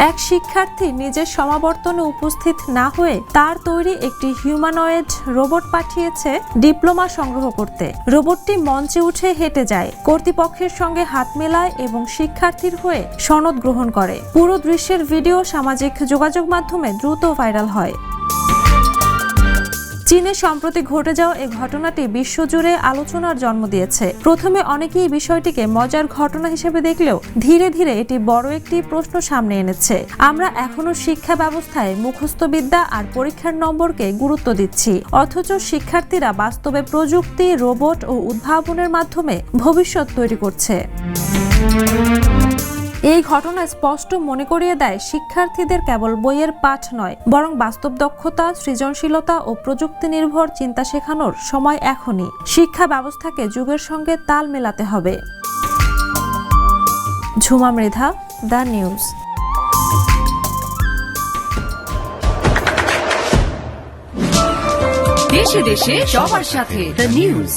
এক শিক্ষার্থী নিজের সমাবর্তনে উপস্থিত না হয়ে তার তৈরি একটি হিউম্যানয়েড রোবট পাঠিয়েছে ডিপ্লোমা সংগ্রহ করতে। রোবটটি মঞ্চে উঠে হেঁটে যায়, কর্তৃপক্ষের সঙ্গে হাত মেলায় এবং শিক্ষার্থীর হয়ে সনদ গ্রহণ করে। পুরো দৃশ্যের ভিডিও সামাজিক যোগাযোগ মাধ্যমে দ্রুত ভাইরাল হয়। চীনে সম্প্রতি ঘটে যাওয়া এই ঘটনাটি বিশ্বজুড়ে আলোচনার জন্ম দিয়েছে। প্রথমে অনেকেই বিষয়টিকে মজার ঘটনা হিসেবে দেখলেও ধীরে ধীরে এটি বড় একটি প্রশ্ন সামনে এনেছে। আমরা এখনো শিক্ষা ব্যবস্থায় মুখস্থ বিদ্যা আর পরীক্ষার নম্বরকে গুরুত্ব দিচ্ছি, অথচ শিক্ষার্থীরা বাস্তবে প্রযুক্তি, রোবট ও উদ্ভাবনের মাধ্যমে ভবিষ্যৎ তৈরি করছে। এই ঘটনা স্পষ্ট মনে করিয়ে দেয়, শিক্ষার্থীদের কেবল বইয়ের পাঠ নয়, বরং বাস্তব দক্ষতা, সৃজনশীলতা ও প্রযুক্তি নির্ভর চিন্তা শেখানোর সময় এখনই। শিক্ষা ব্যবস্থাকে যুগের সঙ্গে তাল মেলাতে হবে। Jhuma Mridha, the news. দেশে দেশে সবার সাথে দ্য নিউজ।